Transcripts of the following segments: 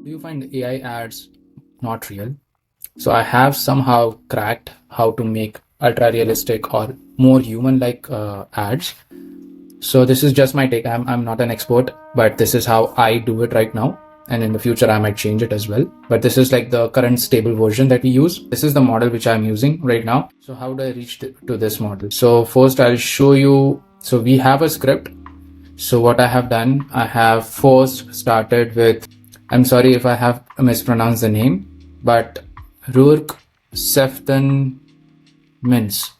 Do you find AI ads not real? So I have somehow cracked how to make ultra realistic or more human like ads. So this is just my take. I'm not an expert, but this is how I do it right now. And in the future, I might change it as well. But this is like the current stable version that we use. This is the model which I'm using right now. So how do I reach to this model? So first I'll show you. So we have a script. So what I have done, I have first started with, I'm sorry if I have mispronounced the name, but Rourke Sefton Mintz.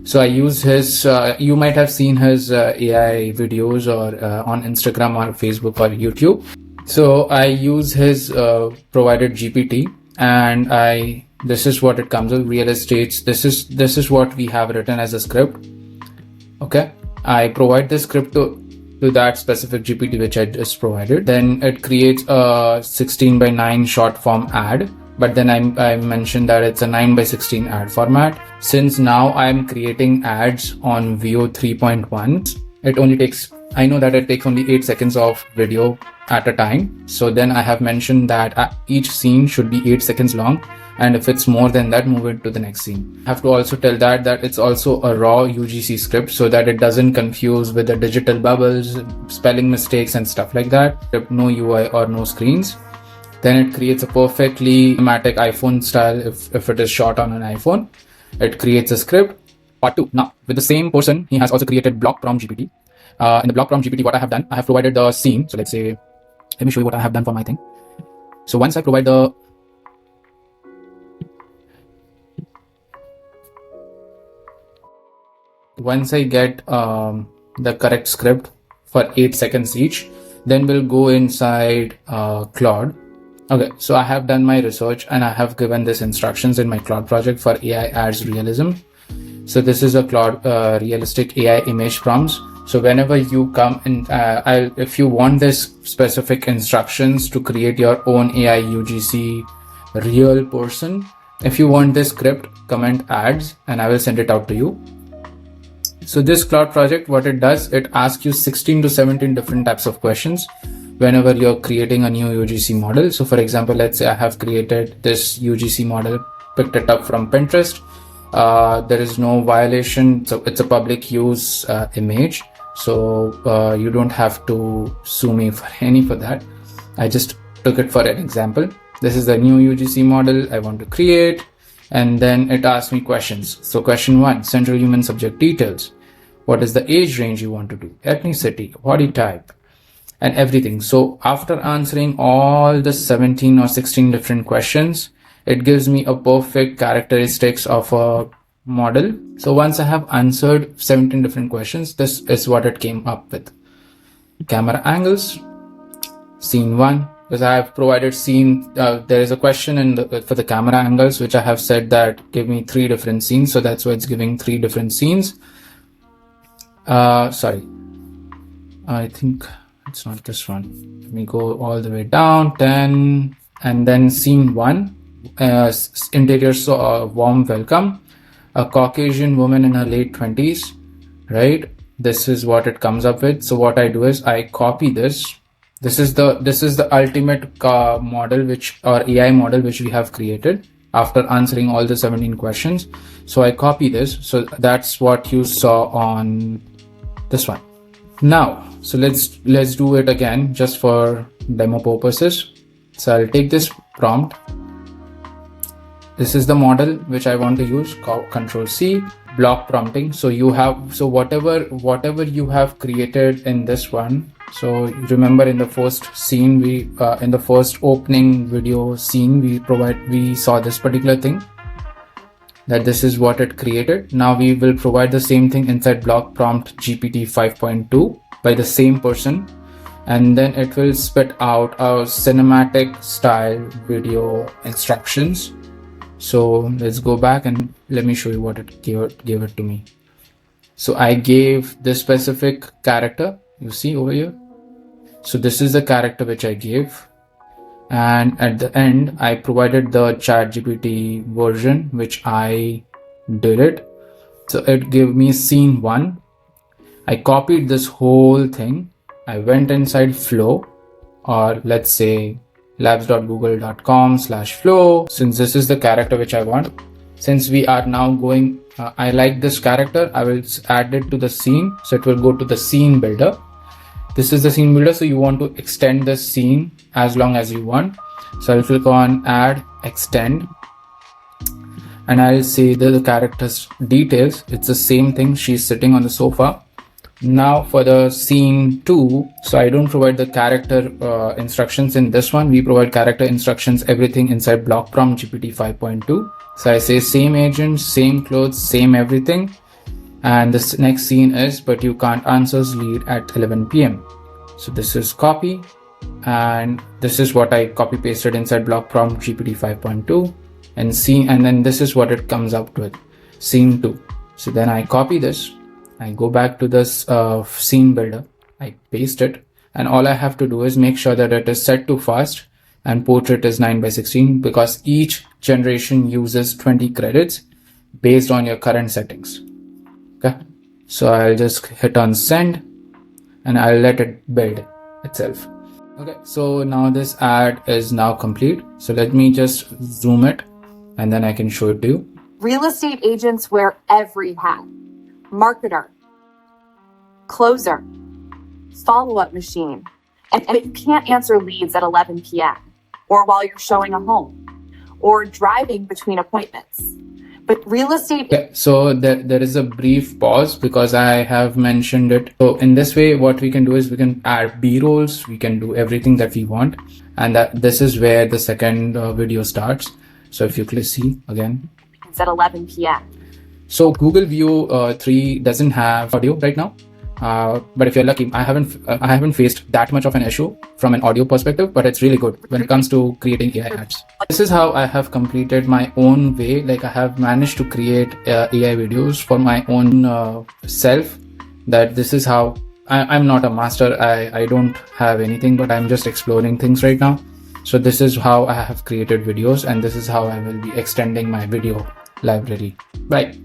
So I use his, you might have seen his AI videos or on Instagram or Facebook or YouTube. So I use his provided GPT, and this is what it comes with. Real estate. This is what we have written as a script. Okay. I provide the script to that specific GPT which I just provided. Then it creates a 16:9 short form ad. But then I mentioned that it's a 9:16 ad format. Since now I'm creating ads on VO 3.1, I know that it takes only 8 seconds of video at a time. So then I have mentioned that each scene should be 8 seconds long. And if it's more than that, move it to the next scene. I have to also tell that it's also a raw UGC script so that it doesn't confuse with the digital bubbles, spelling mistakes and stuff like that. No UI or no screens. Then it creates a perfectly cinematic iPhone style if it is shot on an iPhone. It creates a script. Part 2. Now, with the same person, he has also created block prompt GPT. In the block prompt GPT, what I have done, I have provided the scene. So let me show you what I have done for my thing. So once I provide once I get the correct script for 8 seconds each, then we'll go inside Claude. Okay, so I have done my research and I have given this instructions in my Claude project for AI ads realism. So this is a Claude realistic AI image prompts. So whenever you come in, if you want this specific instructions to create your own AI UGC real person, if you want this script, comment ads and I will send it out to you. So this Claude project, what it does, it asks you 16 to 17 different types of questions whenever you're creating a new UGC model. So for example, let's say I have created this UGC model, picked it up from Pinterest. There is no violation. So it's a public use image. So you don't have to sue me for that. I just took it for an example. This is the new UGC model I want to create. And then it asks me questions. So question 1, central human subject details. What is the age range you want to do? Ethnicity, body type, and everything. So after answering all the 17 or 16 different questions, it gives me a perfect characteristics of a model. So once I have answered 17 different questions, this is what it came up with. Camera angles, scene 1. Because I have provided scene, there is a question for the camera angles, which I have said that give me 3 different scenes. So that's why it's giving 3 different scenes. Sorry, I think it's not this one. Let me go all the way down, 10, and then scene 1, interior, so warm welcome, a Caucasian woman in her late 20s, right? This is what it comes up with. So what I do is I copy this. This is the ultimate model or AI model which we have created after answering all the 17 questions. So I copy this. So that's what you saw on this one. Now, so let's do it again just for demo purposes. So I'll take this prompt. This is the model which I want to use. Control C, block prompting. So whatever you have created in this one. So remember in the first scene, in the first opening video scene, we saw this particular thing, that this is what it created. Now we will provide the same thing inside block prompt GPT 5.2 by the same person. And then it will spit out a cinematic style video instructions. So let's go back and let me show you what it gave it to me. So I gave this specific character, you see over here. So this is the character which I gave. And at the end, I provided the ChatGPT version, which I did it. So it gave me scene 1. I copied this whole thing. I went inside flow, or let's say labs.google.com/flow. Since this is the character which I want, since we are now going, I like this character, I will add it to the scene. So it will go to the scene builder. This is the scene builder. So you want to extend the scene as long as you want. So I'll click on add, extend, and I'll say the character's details. It's the same thing. She's sitting on the sofa. Now for the scene 2, so I don't provide the character instructions in this one. We provide character instructions, everything inside block prompt GPT 5.2. So I say same agent, same clothes, same everything. And this next scene is, but you can't answers lead at 11 p.m. So this is copy. And this is what I copy pasted inside block prompt GPT 5.2 and scene. And then this is what it comes up with, scene 2. So then I copy this. I go back to this scene builder, I paste it, and all I have to do is make sure that it is set to fast and portrait is 9:16 because each generation uses 20 credits based on your current settings. Okay, so I'll just hit on send and I'll let it build itself. Okay, so now this ad is now complete. So let me just zoom it and then I can show it to you. Real estate agents wear every hat. Marketer, closer, follow-up machine, but you can't answer leads at 11 p.m. or while you're showing a home or driving between appointments. But real estate... Okay, so there is a brief pause because I have mentioned it. So in this way, what we can do is we can add B-rolls, we can do everything that we want. And this is where the second video starts. So if you click see again. It's at 11 p.m. So Google View 3 doesn't have audio right now, but if you're lucky, I haven't faced that much of an issue from an audio perspective, but it's really good when it comes to creating AI ads. This is how I have completed my own way. Like I have managed to create AI videos for my own self. That this is how I'm not a master. I don't have anything, but I'm just exploring things right now. So this is how I have created videos, and this is how I will be extending my video library. Bye.